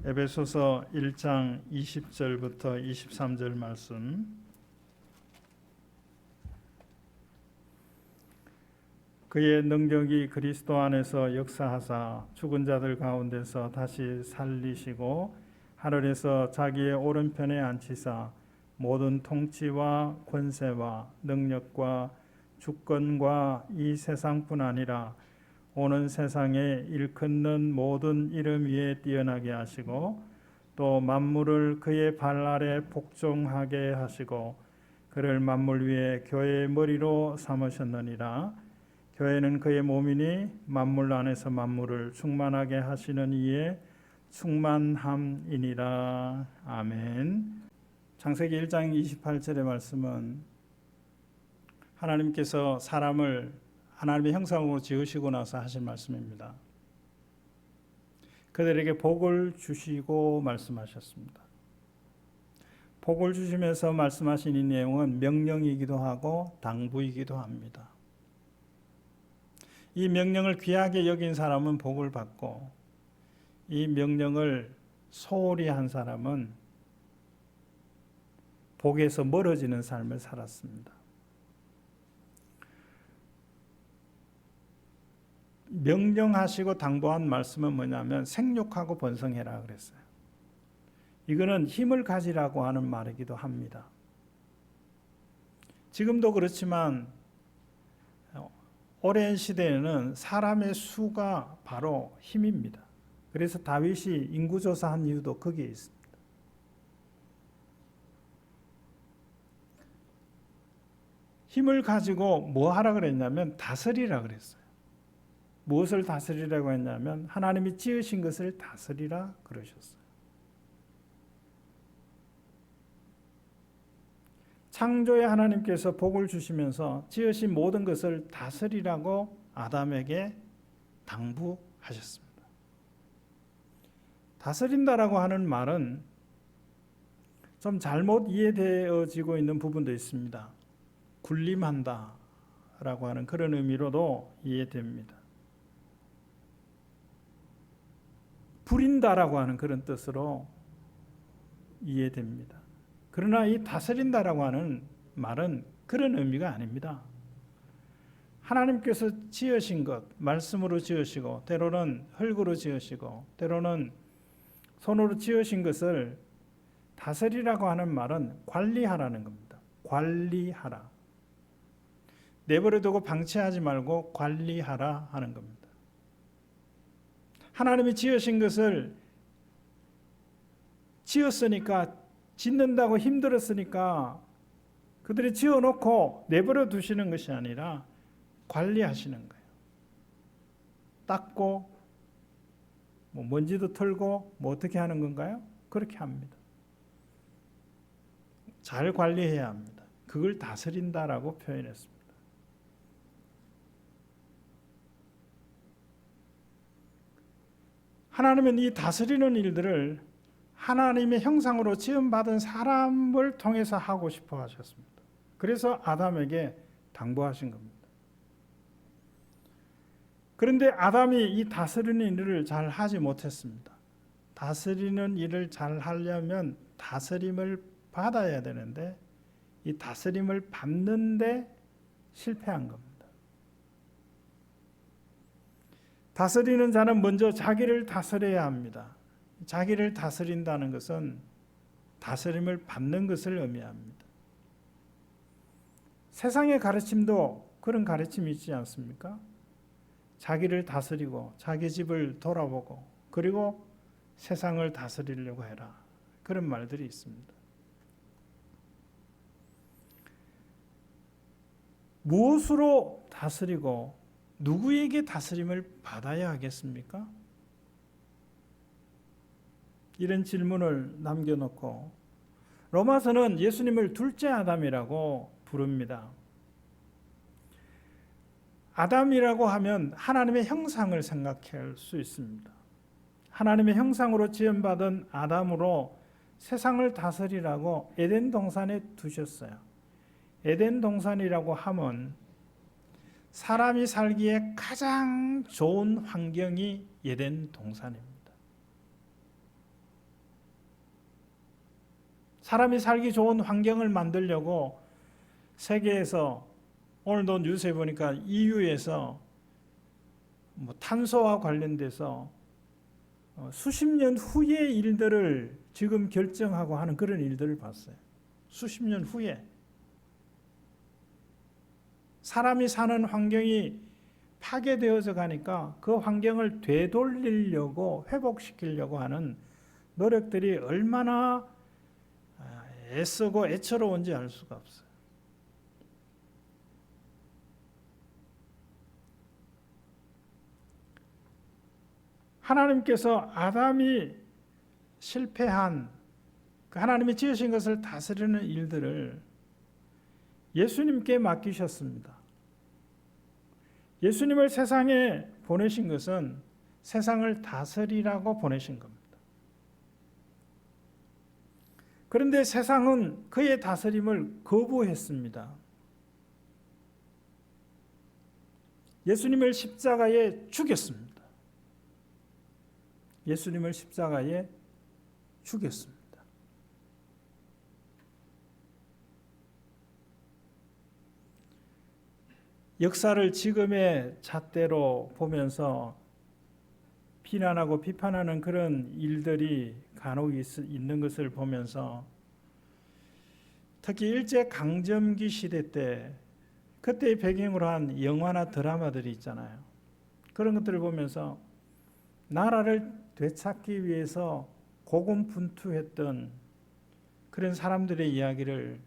에베소서 1장 20절부터 23절 말씀. 그의 능력이 그리스도 안에서 역사하사 죽은 자들 가운데서 다시 살리시고 하늘에서 자기의 오른편에 앉히사 모든 통치와 권세와 능력과 주권과 이 세상뿐 아니라 오는 세상에 일컫는 모든 이름 위에 뛰어나게 하시고 또 만물을 그의 발 아래 복종하게 하시고 그를 만물 위에 교회의 머리로 삼으셨느니라. 교회는 그의 몸이니 만물 안에서 만물을 충만하게 하시는 이의 충만함이니라. 아멘. 창세기 1장 28절의 말씀은 하나님께서 사람을 하나님의 형상으로 지으시고 나서 하신 말씀입니다. 그들에게 복을 주시고 말씀하셨습니다. 복을 주시면서 말씀하신 이 내용은 명령이기도 하고 당부이기도 합니다. 이 명령을 귀하게 여긴 사람은 복을 받고 이 명령을 소홀히 한 사람은 복에서 멀어지는 삶을 살았습니다. 명령하시고 당부한 말씀은 뭐냐면 생육하고 번성해라 그랬어요. 이거는 힘을 가지라고 하는 말이기도 합니다. 지금도 그렇지만 오랜 시대에는 사람의 수가 바로 힘입니다. 그래서 다윗이 인구조사한 이유도 거기에 있습니다. 힘을 가지고 뭐 하라 그랬냐면 다스리라 그랬어요. 무엇을 다스리라고 했냐면 하나님이 지으신 것을 다스리라 그러셨어요. 창조의 하나님께서 복을 주시면서 지으신 모든 것을 다스리라고 아담에게 당부하셨습니다. 다스린다라고 하는 말은 좀 잘못 이해되어지고 있는 부분도 있습니다. 군림한다 라고 하는 그런 의미로도 이해됩니다. 부린다라고 하는 그런 뜻으로 이해됩니다. 그러나 이 다스린다라고 하는 말은 그런 의미가 아닙니다. 하나님께서 지으신 것, 말씀으로 지으시고 때로는 흙으로 지으시고 때로는 손으로 지으신 것을 다스리라고 하는 말은 관리하라는 겁니다. 관리하라. 내버려 두고 방치하지 말고 관리하라 하는 겁니다. 하나님이 지으신 것을 지었으니까 짓는다고 힘들었으니까 그들이 지어놓고 내버려 두시는 것이 아니라 관리하시는 거예요. 닦고 먼지도 털고 어떻게 하는 건가요? 그렇게 합니다. 잘 관리해야 합니다. 그걸 다스린다라고 표현했습니다. 하나님은 이 다스리는 일들을 하나님의 형상으로 지음받은 사람을 통해서 하고 싶어 하셨습니다. 그래서 아담에게 당부하신 겁니다. 그런데 아담이 이 다스리는 일을 잘 하지 못했습니다. 다스리는 일을 잘 하려면 다스림을 받아야 되는데 이 다스림을 받는데 실패한 겁니다. 다스리는 자는 먼저 자기를 다스려야 합니다. 자기를 다스린다는 것은 다스림을 받는 것을 의미합니다. 세상의 가르침도 그런 가르침이 있지 않습니까? 자기를 다스리고 자기 집을 돌아보고 그리고 세상을 다스리려고 해라. 그런 말들이 있습니다. 무엇으로 다스리고 누구에게 다스림을 받아야 하겠습니까? 이런 질문을 남겨놓고 로마서는 예수님을 둘째 아담이라고 부릅니다. 아담이라고 하면 하나님의 형상을 생각할 수 있습니다. 하나님의 형상으로 지음받은 아담으로 세상을 다스리라고 에덴 동산에 두셨어요. 에덴 동산이라고 하면 사람이 살기에 가장 좋은 환경이 에덴 동산입니다. 사람이 살기 좋은 환경을 만들려고 세계에서 오늘도 뉴스에 보니까 EU에서 뭐 탄소와 관련돼서 수십 년 후의 일들을 지금 결정하고 하는 그런 일들을 봤어요. 수십 년 후에 사람이 사는 환경이 파괴되어져 가니까 그 환경을 되돌리려고 회복시키려고 하는 노력들이 얼마나 애쓰고 애처로운지 알 수가 없어요. 하나님께서 아담이 실패한 하나님이 지으신 것을 다스리는 일들을 예수님께 맡기셨습니다. 예수님을 세상에 보내신 것은 세상을 다스리라고 보내신 겁니다. 그런데 세상은 그의 다스림을 거부했습니다. 예수님을 십자가에 죽였습니다. 예수님을 십자가에 죽였습니다. 역사를 지금의 잣대로 보면서 비난하고 비판하는 그런 일들이 간혹 있는 것을 보면서 특히 일제강점기 시대 때 그때의 배경으로 한 영화나 드라마들이 있잖아요. 그런 것들을 보면서 나라를 되찾기 위해서 고군분투했던 그런 사람들의 이야기를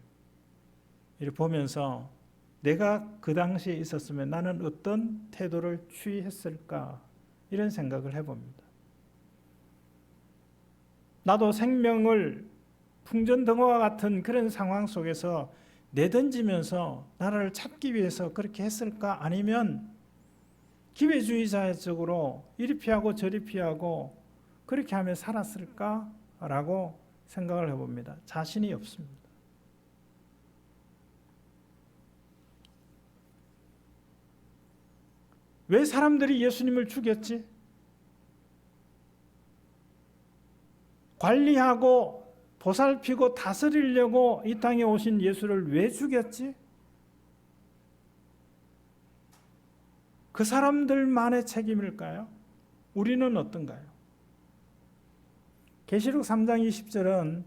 이렇게 보면서 내가 그 당시에 있었으면 나는 어떤 태도를 취했을까 이런 생각을 해봅니다. 나도 생명을 풍전등화와 같은 그런 상황 속에서 내던지면서 나라를 찾기 위해서 그렇게 했을까? 아니면 기회주의자적으로 이리 피하고 저리 피하고 그렇게 하며 살았을까? 라고 생각을 해봅니다. 자신이 없습니다. 왜 사람들이 예수님을 죽였지? 관리하고 보살피고 다스리려고 이 땅에 오신 예수를 왜 죽였지? 그 사람들만의 책임일까요? 우리는 어떤가요? 계시록 3장 20절은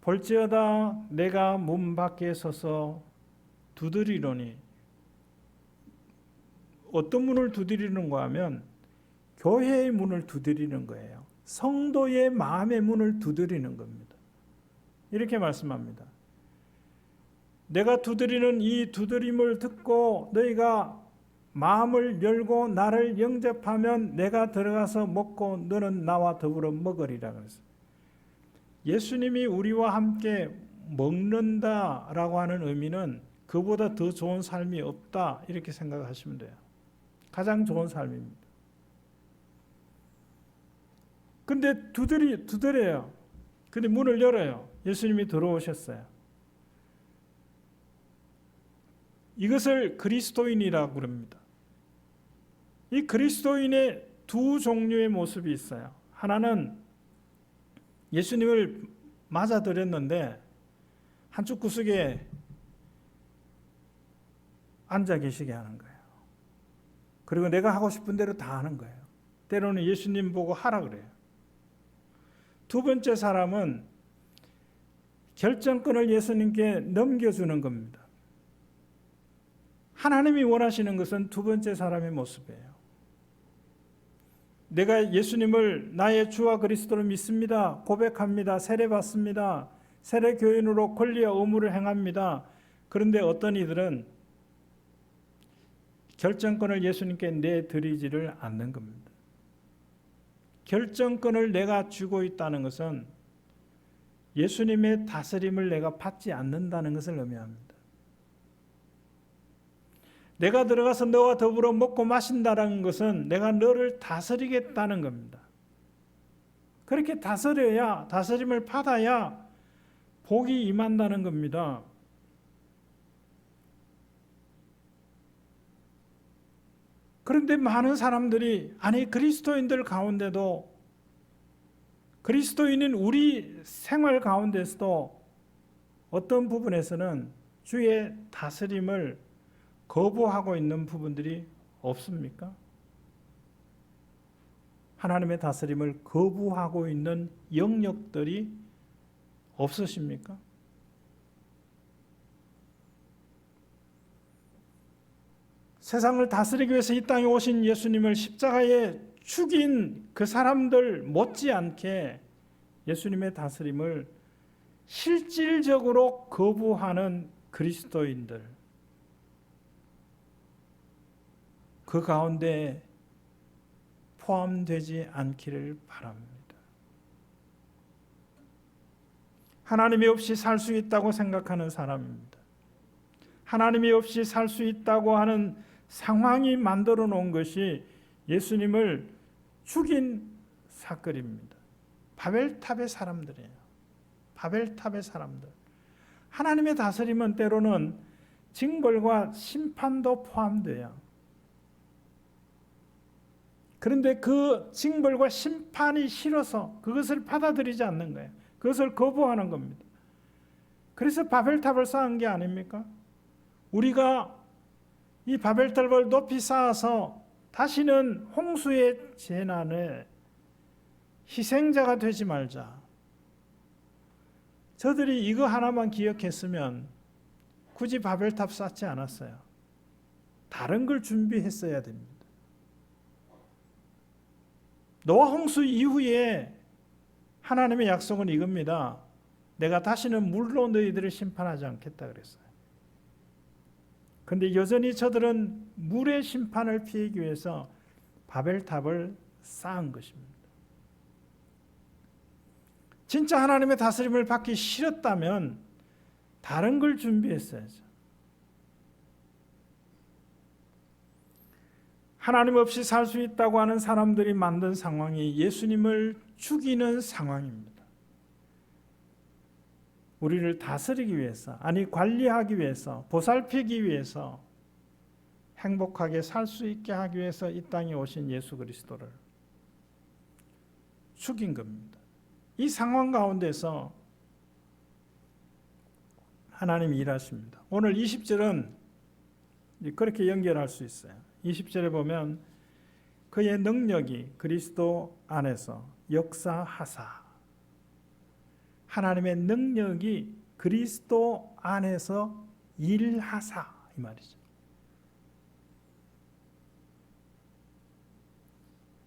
볼지어다 내가 문 밖에 서서 두드리노니 어떤 문을 두드리는가 하면 교회의 문을 두드리는 거예요. 성도의 마음의 문을 두드리는 겁니다. 이렇게 말씀합니다. 내가 두드리는 이 두드림을 듣고 너희가 마음을 열고 나를 영접하면 내가 들어가서 먹고 너는 나와 더불어 먹으리라 그랬어요. 예수님이 우리와 함께 먹는다라고 하는 의미는 그보다 더 좋은 삶이 없다 이렇게 생각하시면 돼요. 가장 좋은 삶입니다. 근데 두드려요. 근데 문을 열어요. 예수님이 들어오셨어요. 이것을 그리스도인이라고 부릅니다. 이 그리스도인의 두 종류의 모습이 있어요. 하나는 예수님을 맞아들였는데 한쪽 구석에 앉아 계시게 하는 거예요. 그리고 내가 하고 싶은 대로 다 하는 거예요. 때로는 예수님 보고 하라 그래요. 두 번째 사람은 결정권을 예수님께 넘겨주는 겁니다. 하나님이 원하시는 것은 두 번째 사람의 모습이에요. 내가 예수님을 나의 주와 그리스도로 믿습니다. 고백합니다. 세례받습니다. 세례교인으로 권리와 의무를 행합니다. 그런데 어떤 이들은 결정권을 예수님께 내드리지를 않는 겁니다. 결정권을 내가 쥐고 있다는 것은 예수님의 다스림을 내가 받지 않는다는 것을 의미합니다. 내가 들어가서 너와 더불어 먹고 마신다는 것은 내가 너를 다스리겠다는 겁니다. 그렇게 다스려야, 다스림을 받아야 복이 임한다는 겁니다. 그런데 많은 사람들이, 아니 그리스도인들 가운데도 그리스도인인 우리 생활 가운데서도 어떤 부분에서는 주의 다스림을 거부하고 있는 부분들이 없습니까? 하나님의 다스림을 거부하고 있는 영역들이 없으십니까? 세상을 다스리기 위해서 이 땅에 오신 예수님을 십자가에 죽인 그 사람들 못지않게 예수님의 다스림을 실질적으로 거부하는 그리스도인들, 그 가운데 포함되지 않기를 바랍니다. 하나님이 없이 살 수 있다고 생각하는 사람입니다. 하나님이 없이 살 수 있다고 하는 상황이 만들어 놓은 것이 예수님을 죽인 사건입니다. 바벨탑의 사람들이에요. 바벨탑의 사람들. 하나님의 다스림은 때로는 징벌과 심판도 포함돼요. 그런데 그 징벌과 심판이 싫어서 그것을 받아들이지 않는 거예요. 그것을 거부하는 겁니다. 그래서 바벨탑을 쌓은 게 아닙니까? 우리가 이 바벨탑을 높이 쌓아서 다시는 홍수의 재난에 희생자가 되지 말자. 저들이 이거 하나만 기억했으면 굳이 바벨탑 쌓지 않았어요. 다른 걸 준비했어야 됩니다. 노아 홍수 이후에 하나님의 약속은 이겁니다. 내가 다시는 물로 너희들을 심판하지 않겠다 그랬어요. 그런데 여전히 저들은 물의 심판을 피하기 위해서 바벨탑을 쌓은 것입니다. 진짜 하나님의 다스림을 받기 싫었다면 다른 걸 준비했어야죠. 하나님 없이 살 수 있다고 하는 사람들이 만든 상황이 예수님을 죽이는 상황입니다. 우리를 다스리기 위해서, 아니 관리하기 위해서, 보살피기 위해서, 행복하게 살 수 있게 하기 위해서 이 땅에 오신 예수 그리스도를 죽인 겁니다. 이 상황 가운데서 하나님이 일하십니다. 오늘 20절은 그렇게 연결할 수 있어요. 20절에 보면 그의 능력이 그리스도 안에서 역사하사, 하나님의 능력이 그리스도 안에서 일하사, 이 말이죠.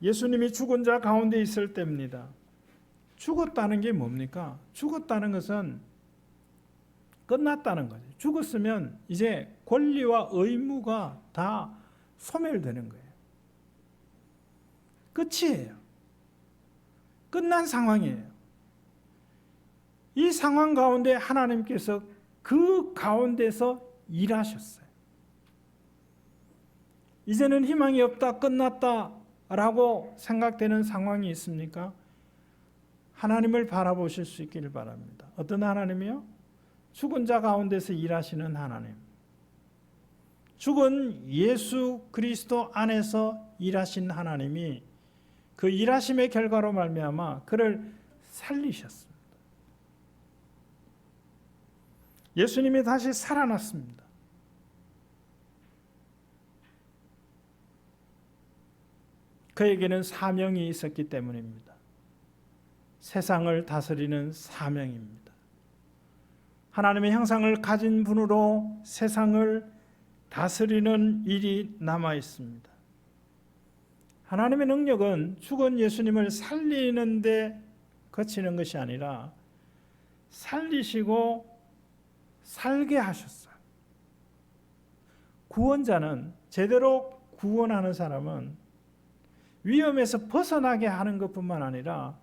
예수님이 죽은 자 가운데 있을 때입니다. 죽었다는 게 뭡니까? 죽었다는 것은 끝났다는 거죠. 죽었으면 이제 권리와 의무가 다 소멸되는 거예요. 끝이에요. 끝난 상황이에요. 이 상황 가운데 하나님께서 그 가운데서 일하셨어요. 이제는 희망이 없다, 끝났다라고 생각되는 상황이 있습니까? 하나님을 바라보실 수 있기를 바랍니다. 어떤 하나님이요? 죽은 자 가운데서 일하시는 하나님. 죽은 예수 그리스도 안에서 일하신 하나님이 그 일하심의 결과로 말미암아 그를 살리셨습니다. 예수님이 다시 살아났습니다. 그에게는 사명이 있었기 때문입니다. 세상을 다스리는 사명입니다. 하나님의 형상을 가진 분으로 세상을 다스리는 일이 남아 있습니다. 하나님의 능력은 죽은 예수님을 살리는 데 그치는 것이 아니라 살리시고 살게 하셨어요. 구원자는, 제대로 구원하는 사람은 위험에서 벗어나게 하는 것뿐만 아니라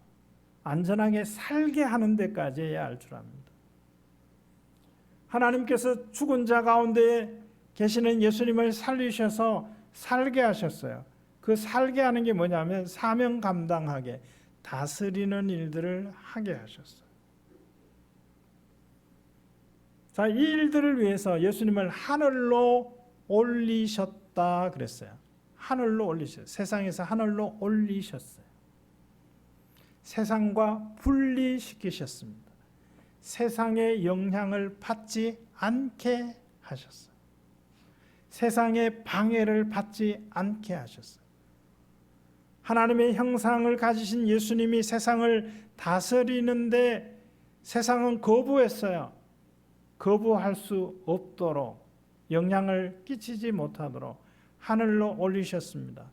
안전하게 살게 하는 데까지 해야 할 줄 압니다. 하나님께서 죽은 자 가운데 계시는 예수님을 살리셔서 살게 하셨어요. 그 살게 하는 게 뭐냐면 사명 감당하게, 다스리는 일들을 하게 하셨어요. 자, 이 일들을 위해서 예수님을 하늘로 올리셨다 그랬어요. 하늘로 올리셨어요. 세상에서 하늘로 올리셨어요. 세상과 분리시키셨습니다. 세상의 영향을 받지 않게 하셨어요. 세상의 방해를 받지 않게 하셨어요. 하나님의 형상을 가지신 예수님이 세상을 다스리는데 세상은 거부했어요. 거부할 수 없도록, 영향을 끼치지 못하도록 하늘로 올리셨습니다.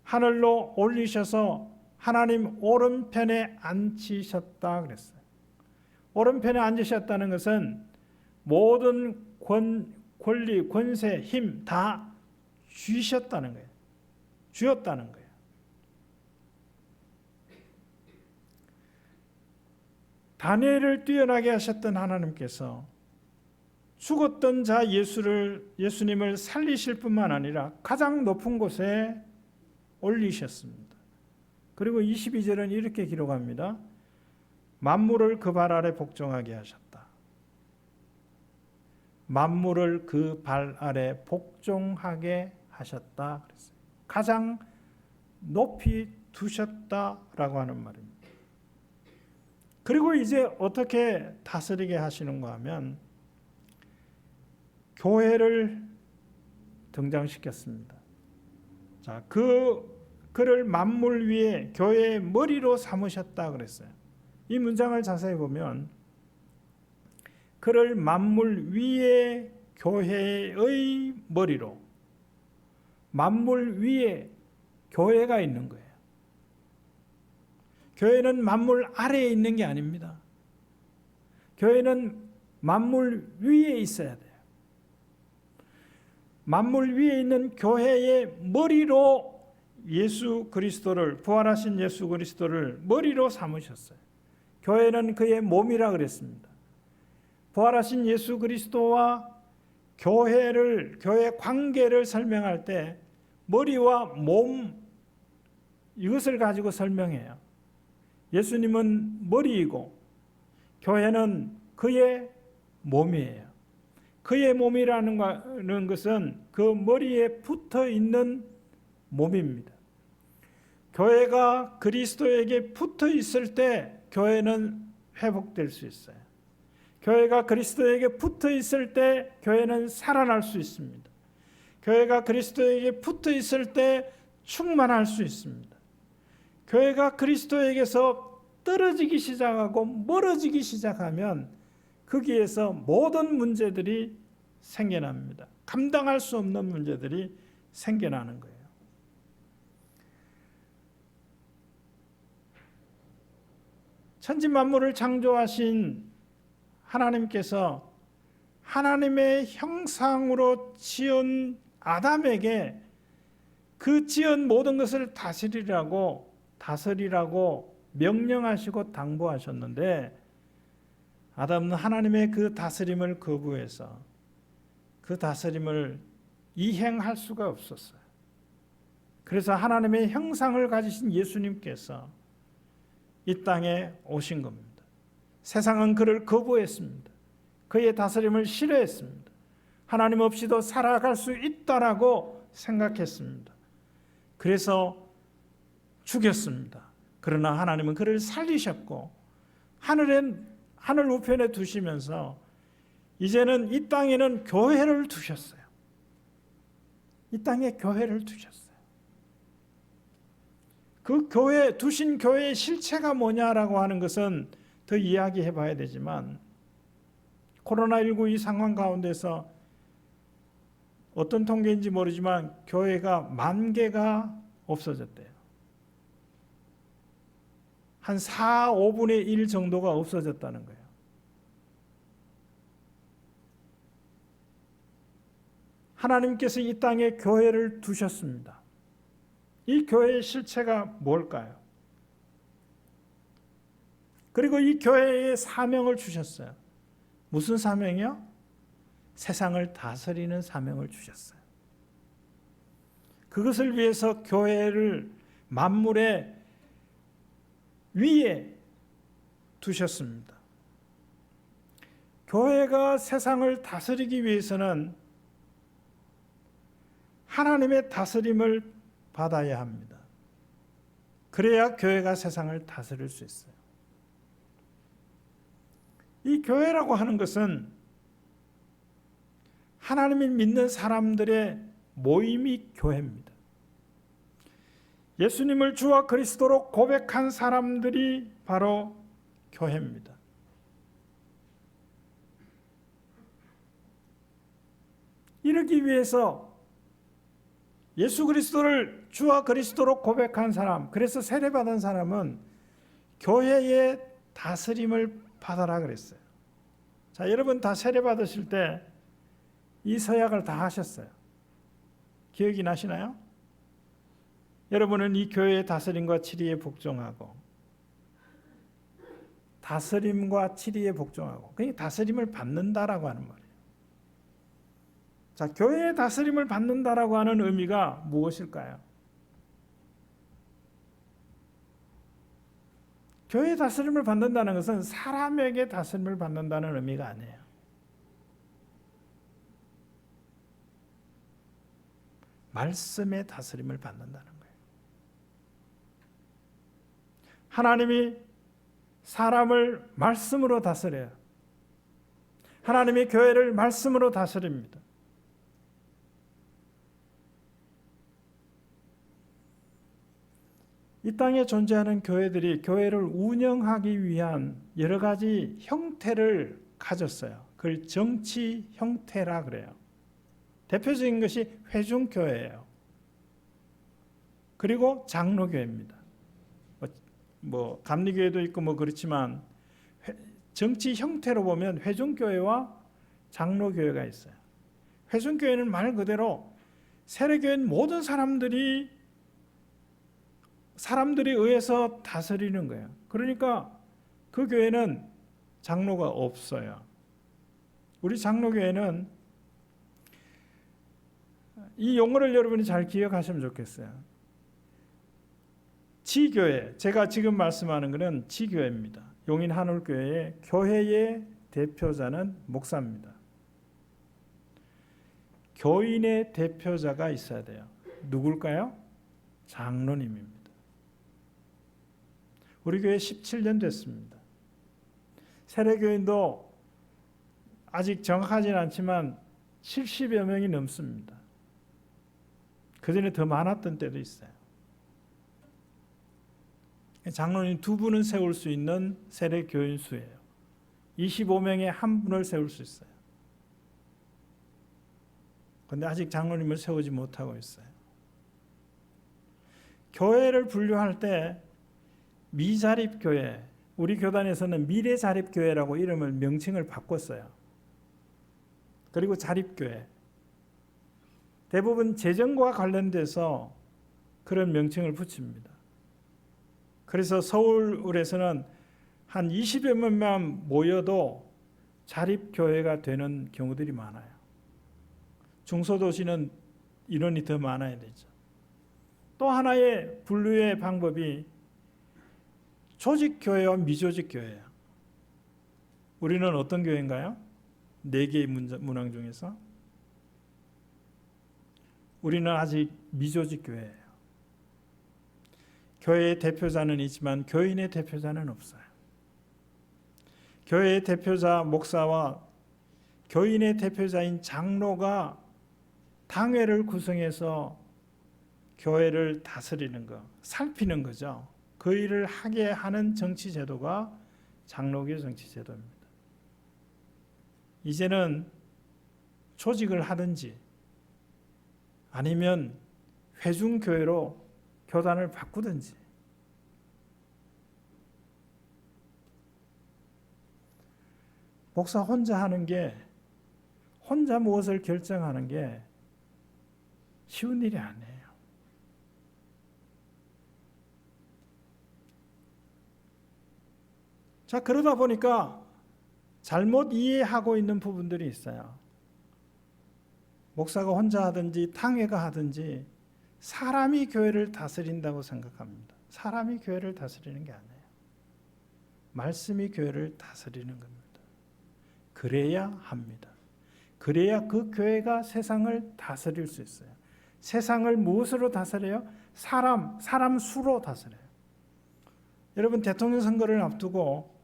하늘로 올리셔서 하나님 오른편에 앉히셨다 그랬어요. 오른편에 앉으셨다는 것은 모든 권리, 권세, 힘 다 주셨다는 거예요. 주었다는 거예요. 다니엘을 뛰어나게 하셨던 하나님께서 죽었던 자 예수님을 살리실 뿐만 아니라 가장 높은 곳에 올리셨습니다. 그리고 22절은 이렇게 기록합니다. 만물을 그 발 아래 복종하게 하셨다. 만물을 그 발 아래 복종하게 하셨다 그랬어요. 가장 높이 두셨다라고 하는 말입니다. 그리고 이제 어떻게 다스리게 하시는가 하면 교회를 등장시켰습니다. 자, 그를 만물 위에 교회의 머리로 삼으셨다 그랬어요. 이 문장을 자세히 보면 그를 만물 위에 교회의 머리로, 만물 위에 교회가 있는 거예요. 교회는 만물 아래에 있는 게 아닙니다. 교회는 만물 위에 있어야 돼요. 만물 위에 있는 교회의 머리로 예수 그리스도를, 부활하신 예수 그리스도를 머리로 삼으셨어요. 교회는 그의 몸이라 그랬습니다. 부활하신 예수 그리스도와 교회 관계를 설명할 때 머리와 몸, 이것을 가지고 설명해요. 예수님은 머리이고 교회는 그의 몸이에요. 그의 몸이라는 것은 그 머리에 붙어 있는 몸입니다. 교회가 그리스도에게 붙어 있을 때 교회는 회복될 수 있어요. 교회가 그리스도에게 붙어 있을 때 교회는 살아날 수 있습니다. 교회가 그리스도에게 붙어 있을 때 충만할 수 있습니다. 교회가 그리스도에게서 떨어지기 시작하고 멀어지기 시작하면 거기에서 모든 문제들이 생겨납니다. 감당할 수 없는 문제들이 생겨나는 거예요. 천지 만물을 창조하신 하나님께서 하나님의 형상으로 지은 아담에게 그 지은 모든 것을 다스리라고 명령하시고 당부하셨는데 아담은 하나님의 그 다스림을 거부해서 그 다스림을 이행할 수가 없었어요. 그래서 하나님의 형상을 가지신 예수님께서 이 땅에 오신 겁니다. 세상은 그를 거부했습니다. 그의 다스림을 싫어했습니다. 하나님 없이도 살아갈 수 있다라고 생각했습니다. 그래서 죽였습니다. 그러나 하나님은 그를 살리셨고 하늘 우편에 두시면서 이제는 이 땅에는 교회를 두셨어요. 이 땅에 교회를 두셨어요. 그 두신 교회의 실체가 뭐냐라고 하는 것은 더 이야기해 봐야 되지만 코로나19 이 상황 가운데서 어떤 통계인지 모르지만 교회가 10,000개가 없어졌대요. 한 4, 5분의 1 정도가 없어졌다는 거예요. 하나님께서 이 땅에 교회를 두셨습니다. 이 교회의 실체가 뭘까요? 그리고 이 교회에 사명을 주셨어요. 무슨 사명이요? 세상을 다스리는 사명을 주셨어요. 그것을 위해서 교회를 만물의 위에 두셨습니다. 교회가 세상을 다스리기 위해서는 하나님의 다스림을 받아야 합니다. 그래야 교회가 세상을 다스릴 수 있어요. 이 교회라고 하는 것은 하나님을 믿는 사람들의 모임이 교회입니다. 예수님을 주와 그리스도로 고백한 사람들이 바로 교회입니다. 이러기 위해서 예수 그리스도를 주와 그리스도로 고백한 사람, 그래서 세례받은 사람은 교회의 다스림을 받아라 그랬어요. 자, 여러분 다 세례받으실 때 이 서약을 다 하셨어요. 기억이 나시나요? 여러분은 이 교회의 다스림과 치리에 복종하고, 다스림과 치리에 복종하고, 그러니까 다스림을 받는다라고 하는 말이에요. 자, 교회의 다스림을 받는다라고 하는 의미가 무엇일까요? 교회의 다스림을 받는다는 것은 사람에게 다스림을 받는다는 의미가 아니에요. 말씀의 다스림을 받는다는 거예요. 하나님이 사람을 말씀으로 다스려요. 하나님이 교회를 말씀으로 다스립니다. 이 땅에 존재하는 교회들이 교회를 운영하기 위한 여러 가지 형태를 가졌어요. 그걸 정치 형태라 그래요. 대표적인 것이 회중교회예요. 그리고 장로교회입니다. 뭐 감리교회도 있고 뭐 그렇지만 정치 형태로 보면 회중교회와 장로교회가 있어요. 회중교회는 말 그대로 세례교회는 모든 사람들이 의해서 다스리는 거예요. 그러니까 그 교회는 장로가 없어요. 우리 장로교회는 이 용어를 여러분이 잘 기억하시면 좋겠어요. 지교회, 제가 지금 말씀하는 것은 지교회입니다. 용인 한울교회의 교회의 대표자는 목사입니다. 교인의 대표자가 있어야 돼요. 누굴까요? 장로님입니다. 우리 교회 17년 됐습니다. 세례교인도 아직 정확하지는 않지만 70여 명이 넘습니다. 그전에 더 많았던 때도 있어요. 장로님 두 분은 세울 수 있는 세례교인 수예요. 25명에 한 분을 세울 수 있어요. 그런데 아직 장로님을 세우지 못하고 있어요. 교회를 분류할 때 미자립교회, 우리 교단에서는 미래자립교회라고 이름을 명칭을 바꿨어요. 그리고 자립교회, 대부분 재정과 관련돼서 그런 명칭을 붙입니다. 그래서 서울에서는 한 20여 명만 모여도 자립교회가 되는 경우들이 많아요. 중소도시는 인원이 더 많아야 되죠. 또 하나의 분류의 방법이 조직교회와 미조직교회예요. 우리는 어떤 교회인가요? 4개의 문항 중에서 우리는 아직 미조직 교회예요. 교회의 대표자는 있지만 교인의 대표자는 없어요. 교회의 대표자 목사와 교인의 대표자인 장로가 당회를 구성해서 교회를 다스리는 거, 살피는 거죠. 그 일을 하게 하는 정치제도가 장로교 정치제도입니다. 이제는 조직을 하든지 아니면 회중교회로 교단을 바꾸든지, 목사 혼자 하는 게, 혼자 무엇을 결정하는 게 쉬운 일이 아니에요. 자, 그러다 보니까 잘못 이해하고 있는 부분들이 있어요. 목사가 혼자 하든지 당회가 하든지 사람이 교회를 다스린다고 생각합니다. 사람이 교회를 다스리는 게 아니에요. 말씀이 교회를 다스리는 겁니다. 그래야 합니다. 그래야 그 교회가 세상을 다스릴 수 있어요. 세상을 무엇으로 다스려요? 사람 수로 다스려요. 여러분, 대통령 선거를 앞두고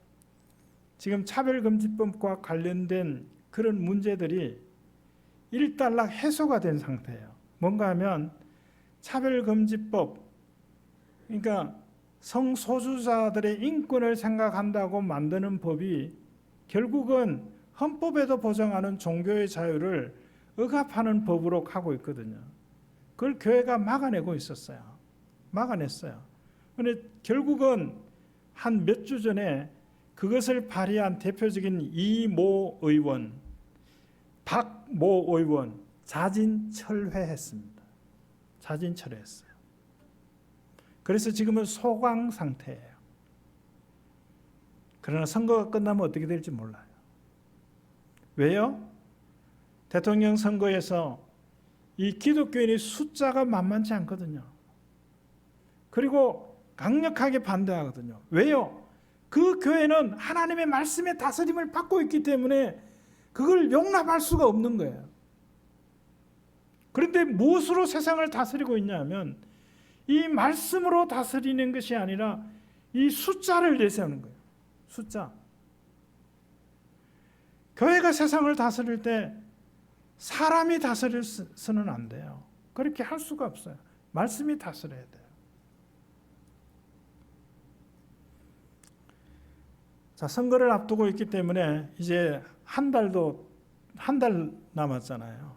지금 차별금지법과 관련된 그런 문제들이 일단락 해소가 된 상태예요. 뭔가 하면 차별금지법, 그러니까 성소수자들의 인권을 생각한다고 만드는 법이 결국은 헌법에도 보장하는 종교의 자유를 억압하는 법으로 가고 있거든요. 그걸 교회가 막아내고 있었어요. 막아냈어요. 그런데 결국은 한 몇 주 전에 그것을 발의한 대표적인 이모 의원, 박모 의원 자진 철회했습니다. 자진 철회했어요. 그래서 지금은 소강 상태예요. 그러나 선거가 끝나면 어떻게 될지 몰라요. 왜요? 대통령 선거에서 이 기독교인의 숫자가 만만치 않거든요. 그리고 강력하게 반대하거든요. 왜요? 그 교회는 하나님의 말씀의 다스림을 받고 있기 때문에 그걸 용납할 수가 없는 거예요. 그런데 무엇으로 세상을 다스리고 있냐면 이 말씀으로 다스리는 것이 아니라 이 숫자를 내세우는 거예요. 숫자. 교회가 세상을 다스릴 때 사람이 다스려서는 안 돼요. 그렇게 할 수가 없어요. 말씀이 다스려야 돼요. 자, 선거를 앞두고 있기 때문에 이제 한 달 남았잖아요.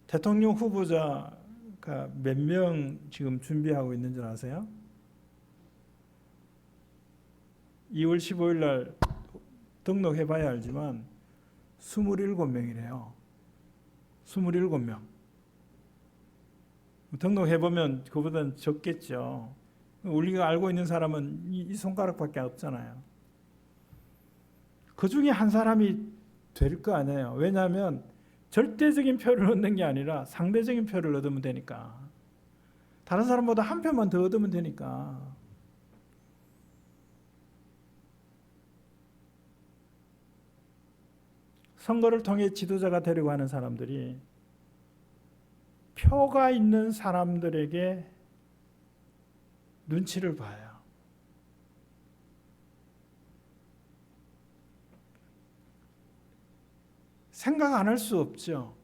대통령 후보자가 몇 명 지금 준비하고 있는 줄 아세요? 2월 15일 날 등록해봐야 알지만 27명이래요. 27명. 등록해보면 그보다는 적겠죠. 우리가 알고 있는 사람은 이 손가락밖에 없잖아요. 그 중에 한 사람이 될 거 아니에요. 왜냐하면 절대적인 표를 얻는 게 아니라 상대적인 표를 얻으면 되니까. 다른 사람보다 한 표만 더 얻으면 되니까. 선거를 통해 지도자가 되려고 하는 사람들이 표가 있는 사람들에게 눈치를 봐요. 생각 안 할 수 없죠.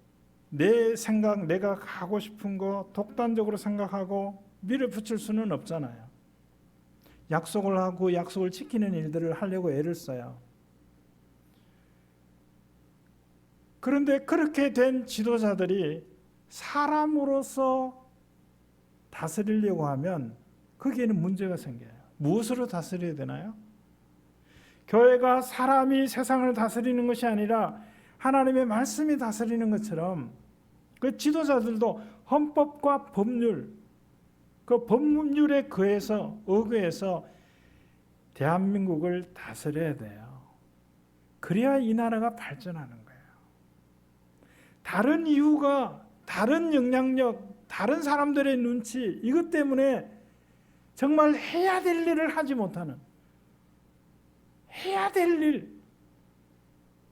내 생각, 내가 하고 싶은 거 독단적으로 생각하고 밀어붙일 수는 없잖아요. 약속을 하고 약속을 지키는 일들을 하려고 애를 써요. 그런데 그렇게 된 지도자들이 사람으로서 다스리려고 하면 거기에는 문제가 생겨요. 무엇으로 다스려야 되나요? 교회가 사람이 세상을 다스리는 것이 아니라 하나님의 말씀이 다스리는 것처럼 그 지도자들도 헌법과 법률, 그 법률에 의거해서 대한민국을 다스려야 돼요. 그래야 이 나라가 발전하는 거예요. 다른 이유가, 다른 영향력, 다른 사람들의 눈치, 이것 때문에 정말 해야 될 일을 하지 못하는, 해야 될 일,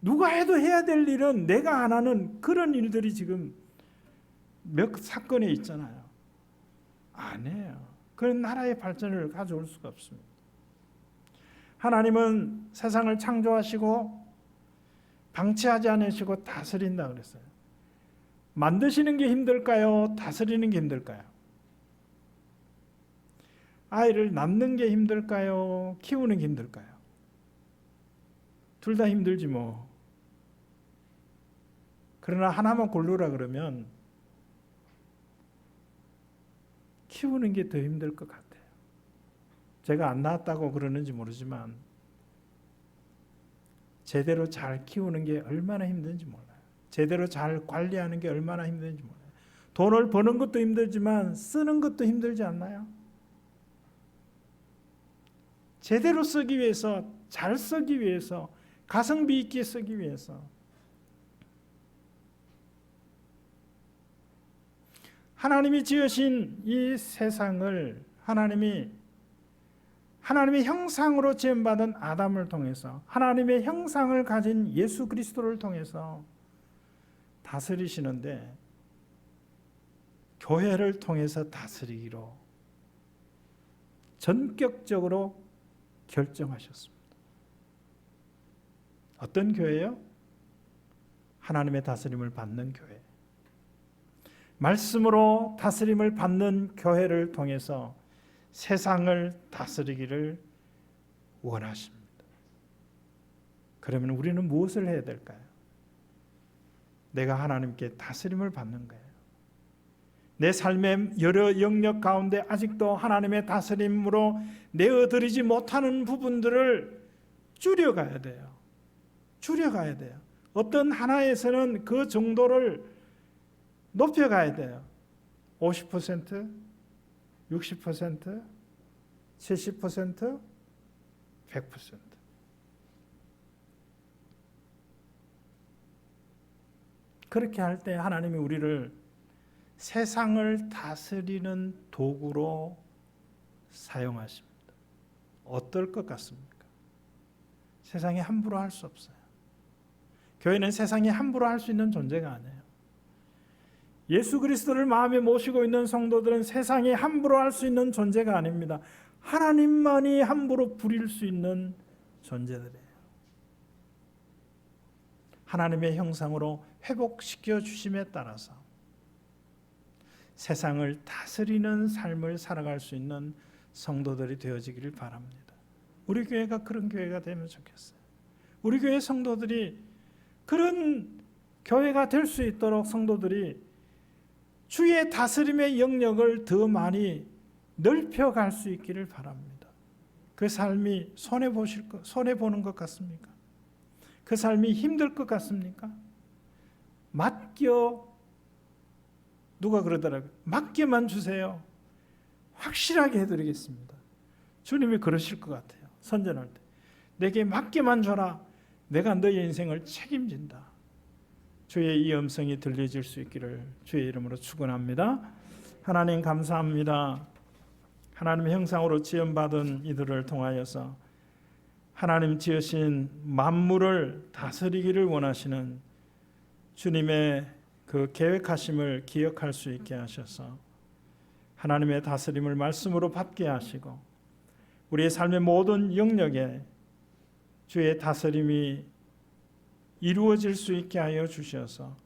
누가 해도 해야 될 일은 내가 안 하는 그런 일들이 지금 몇 사건에 있잖아요. 안 해요. 그런 나라의 발전을 가져올 수가 없습니다. 하나님은 세상을 창조하시고 방치하지 않으시고 다스린다 그랬어요. 만드시는 게 힘들까요? 다스리는 게 힘들까요? 아이를 낳는 게 힘들까요? 키우는 게 힘들까요? 둘 다 힘들지 뭐. 그러나 하나만 고르라 그러면 키우는 게 더 힘들 것 같아요. 제가 안 낳았다고 그러는지 모르지만 제대로 잘 키우는 게 얼마나 힘든지 몰라요. 제대로 잘 관리하는 게 얼마나 힘든지 몰라요. 돈을 버는 것도 힘들지만 쓰는 것도 힘들지 않나요? 제대로 쓰기 위해서, 잘 쓰기 위해서, 가성비 있게 쓰기 위해서 하나님이 지으신 이 세상을 하나님의 형상으로 지음받은 아담을 통해서 하나님의 형상을 가진 예수 그리스도를 통해서 다스리시는데 교회를 통해서 다스리기로 전격적으로 결정하셨습니다. 어떤 교회요? 하나님의 다스림을 받는 교회. 말씀으로 다스림을 받는 교회를 통해서 세상을 다스리기를 원하십니다. 그러면 우리는 무엇을 해야 될까요? 내가 하나님께 다스림을 받는 거예요. 내 삶의 여러 영역 가운데 아직도 하나님의 다스림으로 내어드리지 못하는 부분들을 줄여가야 돼요. 줄여가야 돼요. 어떤 하나에서는 그 정도를 높여가야 돼요. 50%, 60%, 70%, 100%. 그렇게 할 때 하나님이 우리를 세상을 다스리는 도구로 사용하십니다. 어떨 것 같습니까? 세상에 함부로 할 수 없어요. 교회는 세상에 함부로 할 수 있는 존재가 아니에요. 예수 그리스도를 마음에 모시고 있는 성도들은 세상에 함부로 할 수 있는 존재가 아닙니다. 하나님만이 함부로 부릴 수 있는 존재들이에요. 하나님의 형상으로 회복시켜 주심에 따라서 세상을 다스리는 삶을 살아갈 수 있는 성도들이 되어지기를 바랍니다. 우리 교회가 그런 교회가 되면 좋겠어요. 우리 교회 성도들이 그런 교회가 될 수 있도록 성도들이 주의 다스림의 영역을 더 많이 넓혀갈 수 있기를 바랍니다. 그 삶이 손해보는 것 같습니까? 그 삶이 힘들 것 같습니까? 누가 그러더라고요. 맡겨만 주세요. 확실하게 해드리겠습니다. 주님이 그러실 것 같아요. 선전할 때. 내게 맡겨만 줘라. 내가 너의 인생을 책임진다. 주의 이 음성이 들려질 수 있기를 주의 이름으로 축원합니다. 하나님 감사합니다. 하나님의 형상으로 지음받은 이들을 통하여서 하나님 지으신 만물을 다스리기를 원하시는 주님의 그 계획하심을 기억할 수 있게 하셔서 하나님의 다스림을 말씀으로 받게 하시고 우리의 삶의 모든 영역에 주의 다스림이 이루어질 수 있게 하여 주셔서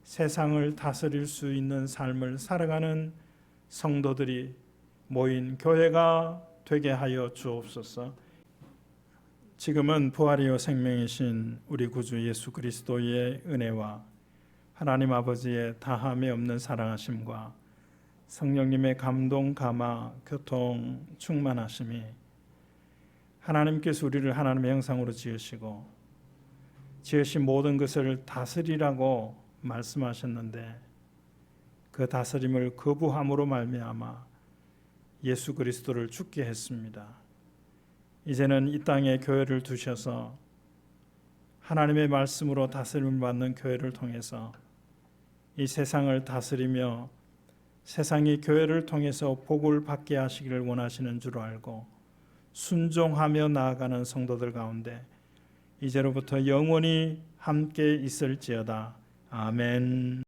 세상을 다스릴 수 있는 삶을 살아가는 성도들이 모인 교회가 되게 하여 주옵소서. 지금은 부활이요 생명이신 우리 구주 예수 그리스도의 은혜와 하나님 아버지의 다함이 없는 사랑하심과 성령님의 감동, 감화, 교통, 충만하심이 하나님께서 우리를 하나님의 형상으로 지으시고 지으신 모든 것을 다스리라고 말씀하셨는데 그 다스림을 거부함으로 말미암아 예수 그리스도를 죽게 했습니다. 이제는 이 땅에 교회를 두셔서 하나님의 말씀으로 다스림을 받는 교회를 통해서 이 세상을 다스리며 세상이 교회를 통해서 복을 받게 하시기를 원하시는 줄 알고 순종하며 나아가는 성도들 가운데 이제로부터 영원히 함께 있을지어다. 아멘.